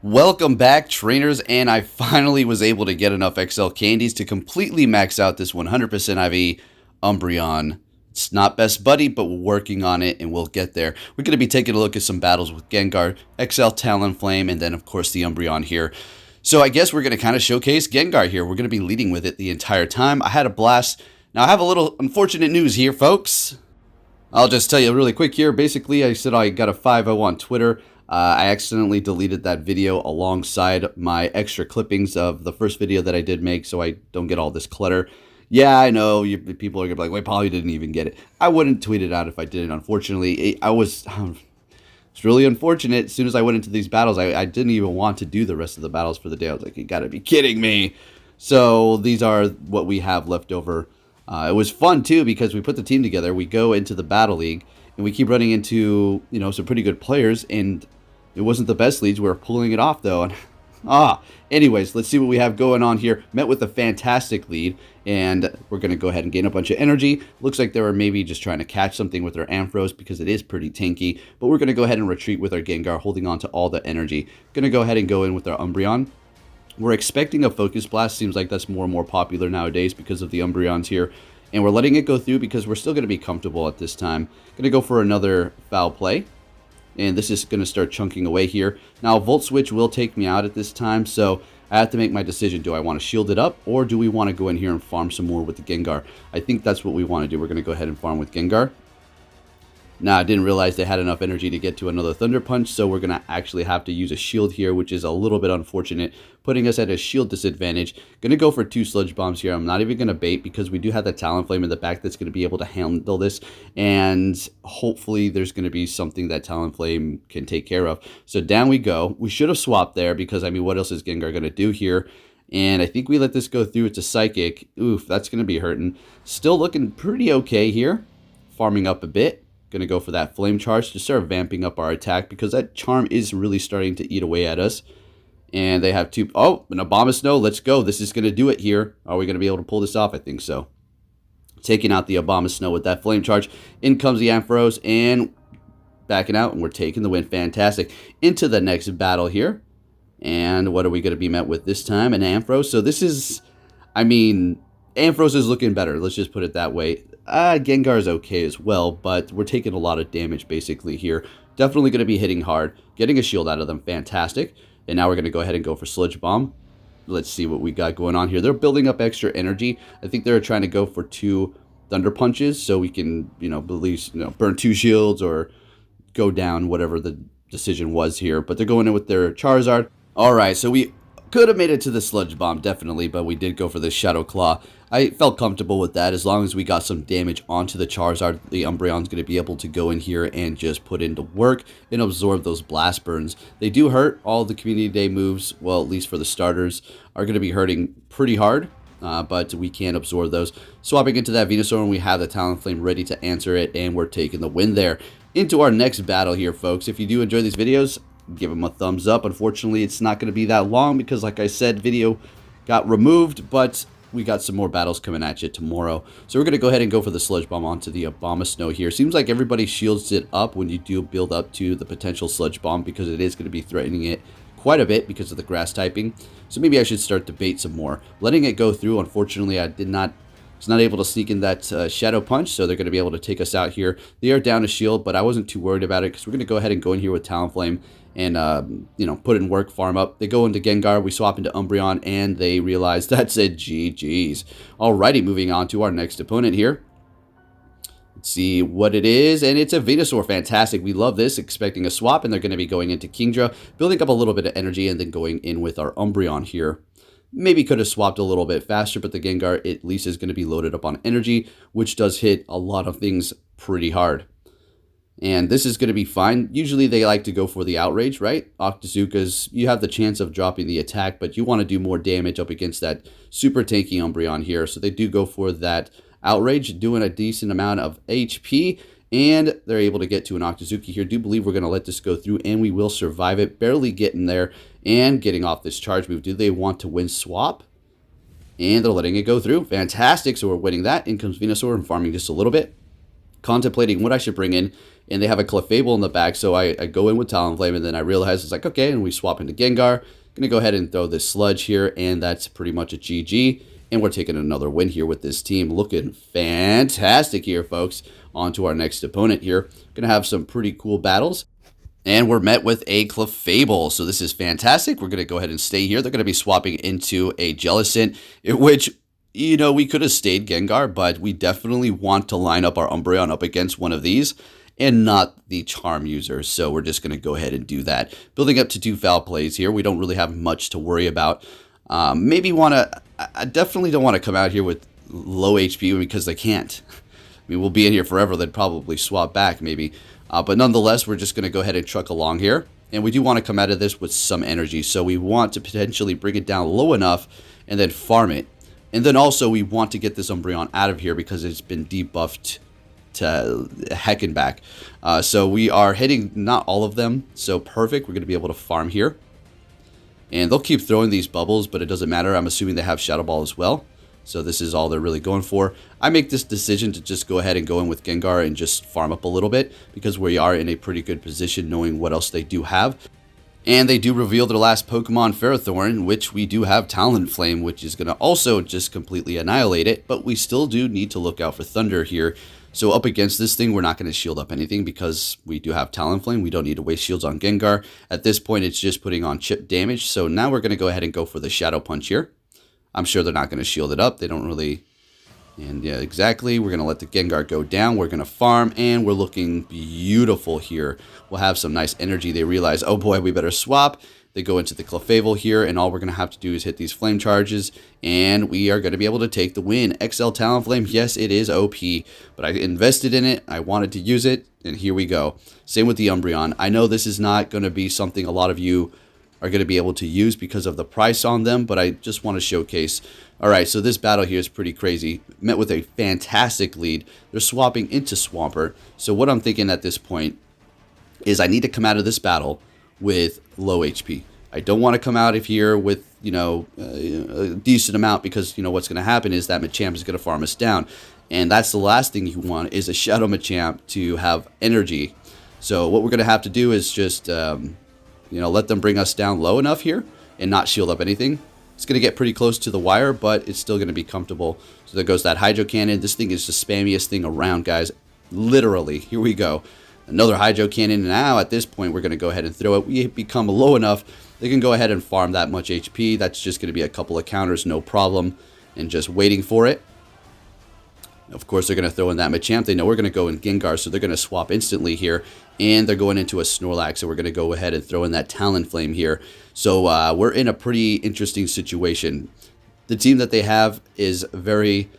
Welcome back, trainers, and I finally was able to get enough XL candies to completely max out this 100% IV Umbreon. It's not best buddy, but we're working on it, and we'll get there. We're going to be taking a look at some battles with Gengar, XL Talonflame, and then, of course, the Umbreon here. So I guess we're going to kind of showcase Gengar here. We're going to be leading with it the entire time. I had a blast. Now, I have a little unfortunate news here, folks. I'll just tell you really quick here. Basically, I said I got a 5-0 on Twitter. I accidentally deleted that video alongside my extra clippings of the first video that I did make, so I don't get all this clutter. Yeah, I know people are gonna be like, "Wait, Paul, you didn't even get it." I wouldn't tweet it out if I didn't. Unfortunately, it's really unfortunate. As soon as I went into these battles, I didn't even want to do the rest of the battles for the day. I was like, "You gotta be kidding me!" So these are what we have left over. It was fun too because we put the team together. We go into the battle league and we keep running into some pretty good players, and it wasn't the best leads. We were pulling it off though. And anyways, let's see what we have going on here. Met with a fantastic lead, and we're gonna go ahead and gain a bunch of energy. Looks like they were maybe just trying to catch something with their Ampharos because it is pretty tanky. But we're gonna go ahead and retreat with our Gengar, holding on to all the energy. Gonna go ahead and go in with our Umbreon. We're expecting a Focus Blast. Seems like that's more and more popular nowadays because of the Umbreons here. And we're letting it go through because we're still going to be comfortable at this time. Going to go for another foul play. And this is going to start chunking away here. Now, Volt Switch will take me out at this time, so I have to make my decision. Do I want to shield it up, or do we want to go in here and farm some more with the Gengar? I think that's what we want to do. We're going to go ahead and farm with Gengar. Now, I didn't realize they had enough energy to get to another Thunder Punch, so we're going to actually have to use a shield here, which is a little bit unfortunate, putting us at a shield disadvantage. Going to go for 2 Sludge Bombs here. I'm not even going to bait because we do have the Talonflame in the back that's going to be able to handle this, and hopefully there's going to be something that Talonflame can take care of. So down we go. We should have swapped there because, I mean, what else is Gengar going to do here? And I think we let this go through. It's a Psychic. Oof, that's going to be hurting. Still looking pretty okay here. Farming up a bit. Going to go for that Flame Charge to start vamping up our attack because that Charm is really starting to eat away at us. And they have 2... Oh, an Abomasnow. Let's go. This is going to do it here. Are we going to be able to pull this off? I think so. Taking out the Abomasnow with that Flame Charge. In comes the Ampharos and backing out, and we're taking the win. Fantastic. Into the next battle here. And what are we going to be met with this time? An Ampharos. So this is... I mean, Ampharos is looking better. Let's just put it that way. Gengar is okay as well, but we're taking a lot of damage basically here. Definitely going to be hitting hard. Getting a shield out of them. Fantastic. And now we're going to go ahead and go for Sludge Bomb. Let's see what we got going on here. They're building up extra energy. I think they're trying to go for 2 Thunder Punches so we can, at least, burn 2 shields or go down, whatever the decision was here. But they're going in with their Charizard. Alright, so we could have made it to the Sludge Bomb, definitely, but we did go for the Shadow Claw. I felt comfortable with that. As long as we got some damage onto the Charizard, the Umbreon's going to be able to go in here and just put into work and absorb those Blast Burns. They do hurt. All the Community Day moves, well, at least for the starters, are going to be hurting pretty hard, but we can absorb those. Swapping into that Venusaur, and we have the Talonflame ready to answer it, and we're taking the win there. Into our next battle here, folks. If you do enjoy these videos, give them a thumbs up. Unfortunately, it's not going to be that long because, like I said, video got removed, but we got some more battles coming at you tomorrow. So we're going to go ahead and go for the Sludge Bomb onto the Abomasnow here. Seems like everybody shields it up when you do build up to the potential Sludge Bomb because it is going to be threatening it quite a bit because of the grass typing. So maybe I should start to bait some more. Letting it go through, unfortunately, I was not able to sneak in that Shadow Punch, so they're going to be able to take us out here. They are down a shield, but I wasn't too worried about it because we're going to go ahead and go in here with Talonflame and, put in work, farm up. They go into Gengar, we swap into Umbreon, and they realize that's a GG's. Alrighty, moving on to our next opponent here. Let's see what it is, and it's a Venusaur. Fantastic. We love this, expecting a swap, and they're going to be going into Kingdra, building up a little bit of energy, and then going in with our Umbreon here. Maybe could have swapped a little bit faster, but the Gengar at least is going to be loaded up on energy, which does hit a lot of things pretty hard. And this is going to be fine. Usually they like to go for the Outrage, right? Octazookas, you have the chance of dropping the attack, but you want to do more damage up against that super tanky Umbreon here. So they do go for that Outrage, doing a decent amount of HP, and they're able to get to an Octazooki here. Do believe we're going to let this go through, and we will survive it. Barely getting there and getting off this charge move. Do they want to win swap? And they're letting it go through. Fantastic. So we're winning that. In comes Venusaur and farming just a little bit. Contemplating what I should bring in. and they have a Clefable in the back, so I go in with Talonflame, and then I realize it's like, okay, and we swap into Gengar. Gonna go ahead and throw this Sludge here, and that's pretty much a GG. And we're taking another win here with this team. Looking fantastic here, folks. On to our next opponent here. Gonna have some pretty cool battles. And we're met with a Clefable. So this is fantastic. We're gonna go ahead and stay here. They're gonna be swapping into a Jellicent, which, you know, we could have stayed Gengar, but we definitely want to line up our Umbreon up against one of these and not the Charm user. So we're just going to go ahead and do that. Building up to 2 foul plays here. We don't really have much to worry about. Maybe want to... I definitely don't want to come out here with low HP because they can't. I mean, we'll be in here forever. They'd probably swap back maybe. But nonetheless, we're just going to go ahead and truck along here. And we do want to come out of this with some energy. So we want to potentially bring it down low enough and then farm it. And then also we want to get this Umbreon out of here because it's been debuffed to heck and back. So we are hitting not all of them. So perfect. We're going to be able to farm here. And they'll keep throwing these bubbles, but it doesn't matter. I'm assuming they have Shadow Ball as well. So this is all they're really going for. I make this decision to just go ahead and go in with Gengar and just farm up a little bit because we are in a pretty good position knowing what else they do have. And they do reveal their last Pokemon, Ferrothorn, which we do have Talonflame, which is going to also just completely annihilate it. But we still do need to look out for Thunder here. So up against this thing, we're not going to shield up anything because we do have Talonflame. We don't need to waste shields on Gengar. At this point, it's just putting on chip damage. So now we're going to go ahead and go for the Shadow Punch here. I'm sure they're not going to shield it up. They don't really... And yeah, exactly. We're going to let the Gengar go down. We're going to farm, and we're looking beautiful here. We'll have some nice energy. They realize, oh boy, we better swap. They go into the Clefable here, and all we're going to have to do is hit these flame charges, and we are going to be able to take the win. XL Talonflame, yes, it is OP, but I invested in it. I wanted to use it, and here we go. Same with the Umbreon. I know this is not going to be something a lot of you are going to be able to use because of the price on them, but I just want to showcase. All right, so this battle here is pretty crazy. Met with a fantastic lead. They're swapping into Swampert. So what I'm thinking at this point is I need to come out of this battle with low HP. I don't want to come out of here with, you know, a decent amount because, you know, what's going to happen is that Machamp is going to farm us down. And that's the last thing you want is a Shadow Machamp to have energy. So what we're going to have to do is just, you know, let them bring us down low enough here and not shield up anything. It's going to get pretty close to the wire, but it's still going to be comfortable. So there goes that Hydro Cannon. This thing is the spammiest thing around, guys. Literally. Here we go. Another Hydro Cannon. Now, at this point, we're going to go ahead and throw it. We become low enough. They can go ahead and farm that much HP. That's just going to be a couple of counters, no problem. And just waiting for it. Of course, they're going to throw in that Machamp. They know we're going to go in Gengar, so they're going to swap instantly here. And they're going into a Snorlax, so we're going to go ahead and throw in that Talonflame here. So we're in a pretty interesting situation. The team that they have is very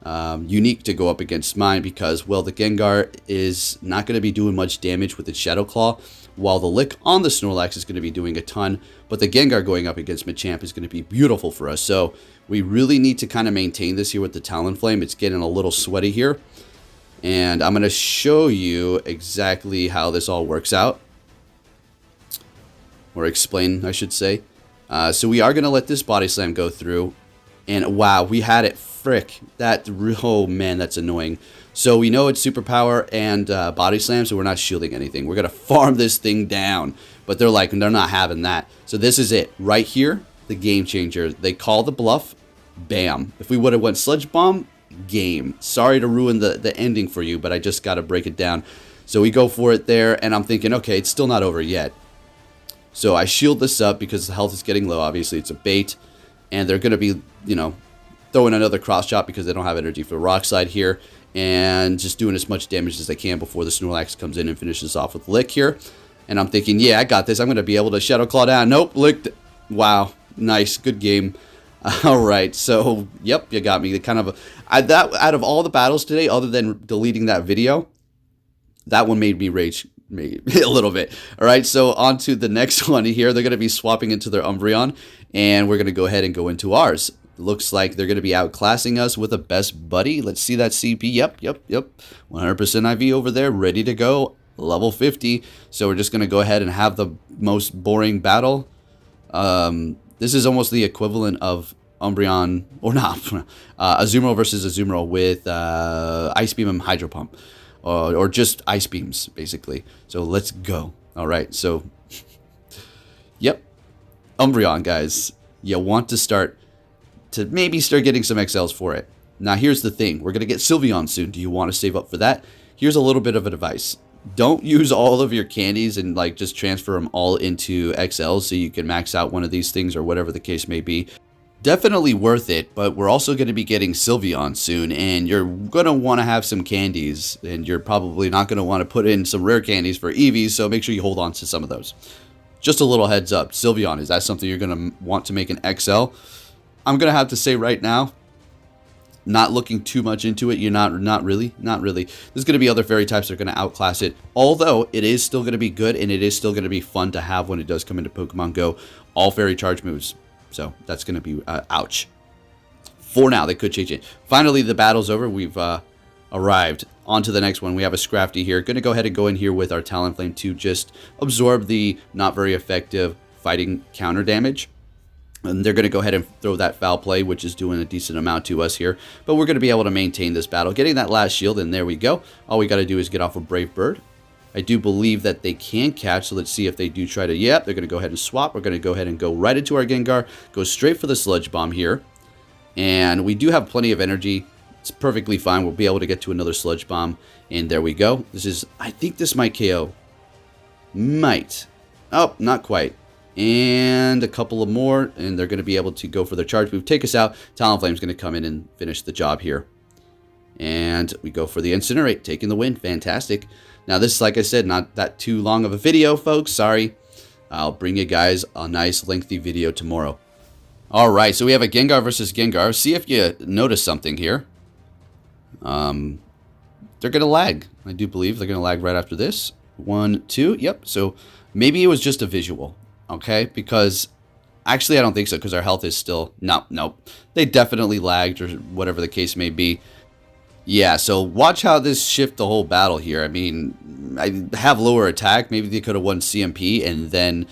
unique to go up against mine because, well, the Gengar is not going to be doing much damage with its Shadow Claw, while the Lick on the Snorlax is going to be doing a ton. But the Gengar going up against Machamp is going to be beautiful for us. So we really need to kind of maintain this here with the Talonflame. It's getting a little sweaty here. And I'm going to show you exactly how this all works out. Or explain, I should say. So we are going to let this Body Slam go through. And wow, we had it. Frick. Oh man, that's annoying. So we know it's Superpower and Body Slam, so we're not shielding anything. We're going to farm this thing down. But they're like, they're not having that. So this is it. Right here, the game changer. They call the bluff. Bam. If we would have went Sludge Bomb, game. Sorry to ruin the ending for you, but I just got to break it down. So we go for it there, and I'm thinking, okay, it's still not over yet. So I shield this up because the health is getting low. Obviously, it's a bait. And they're going to be, you know, throwing another cross chop because they don't have energy for Rock Slide here. And just doing as much damage as they can before the Snorlax comes in and finishes off with Lick here. And I'm thinking, yeah, I got this. I'm going to be able to Shadow Claw down. Nope, licked. Wow, nice, good game. All right, so, yep, you got me. Kind of that out of all the battles today, other than deleting that video, that one made me rage a little bit. All right, so on to the next one here. They're going to be swapping into their Umbreon, and we're going to go ahead and go into ours. Looks like they're going to be outclassing us with a best buddy. Let's see that CP. Yep. 100% IV over there, ready to go. Level 50. So we're just going to go ahead and have the most boring battle. This is almost the equivalent of Umbreon, or not, Azumarill versus Azumarill with Ice Beam and Hydro Pump. or just ice beams, basically. So let's go. All right, so, yep. Umbreon, guys. You want to maybe start getting some XLs for it. Now, here's the thing. We're going to get Sylveon soon. Do you want to save up for that? Here's a little bit of advice. Don't use all of your candies and like just transfer them all into XL so you can max out one of these things or whatever the case may be. Definitely worth it, but we're also going to be getting Sylveon soon, and you're going to want to have some candies, and you're probably not going to want to put in some rare candies for Eevees, so make sure you hold on to some of those. Just a little heads up. Sylveon, is that something you're going to want to make an XL? I'm going to have to say right now, not looking too much into it. You're not really. There's going to be other fairy types that are going to outclass it. Although it is still going to be good, and it is still going to be fun to have when it does come into Pokemon Go. All fairy charge moves. So that's going to be ouch. For now, they could change it. Finally, the battle's over. We've arrived. On to the next one. We have a Scrafty here. Going to go ahead and go in here with our Talonflame to just absorb the not very effective fighting counter damage. And they're going to go ahead and throw that foul play, which is doing a decent amount to us here. But we're going to be able to maintain this battle. Getting that last shield, and there we go. All we got to do is get off a Brave Bird. I do believe that they can catch, so let's see if they do try to... Yep, they're going to go ahead and swap. We're going to go ahead and go right into our Gengar. Go straight for the Sludge Bomb here. And we do have plenty of energy. It's perfectly fine. We'll be able to get to another Sludge Bomb. And there we go. This is... I think this might KO. Might. Oh, not quite. And a couple of more, and they're going to be able to go for their charge move, take us out. Talonflame's going to come in and finish the job here. And we go for the Incinerate, taking the win. Fantastic. Now, this is, like I said, not that too long of a video, folks. Sorry. I'll bring you guys a nice, lengthy video tomorrow. All right, so we have a Gengar versus Gengar. See if you notice something here. They're going to lag. I do believe they're going to lag right after this. 1, 2. Yep, so maybe it was just a visual. Okay, because actually I don't think so, because our health is still... No. They definitely lagged, or whatever the case may be. Yeah, so watch how this shift the whole battle here. I mean, I have lower attack. Maybe they could have won CMP, and then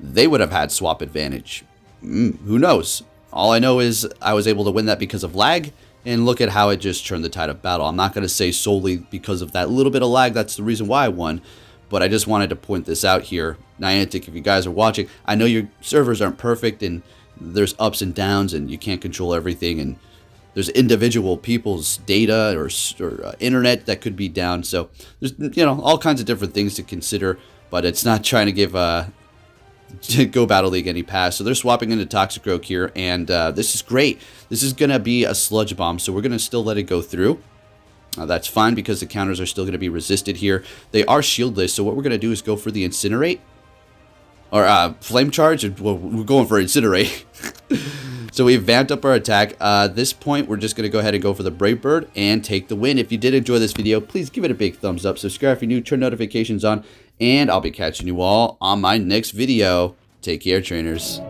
they would have had swap advantage. Who knows? All I know is I was able to win that because of lag, and look at how it just turned the tide of battle. I'm not going to say solely because of that little bit of lag that's the reason why I won. But I just wanted to point this out here. Niantic, if you guys are watching, I know your servers aren't perfect and there's ups and downs and you can't control everything. And there's individual people's data or internet that could be down. So there's, all kinds of different things to consider. But it's not trying to give Go Battle League any pass. So they're swapping into Toxicroak here. And this is great. This is going to be a Sludge Bomb. So we're going to still let it go through. That's fine because the counters are still going to be resisted here. They are shieldless, so what we're going to do is go for the Incinerate. Or Flame Charge. Well, we're going for Incinerate. So we've vamped up our attack. At this point, we're just going to go ahead and go for the Brave Bird and take the win. If you did enjoy this video, please give it a big thumbs up. Subscribe if you're new, turn notifications on, and I'll be catching you all on my next video. Take care, trainers.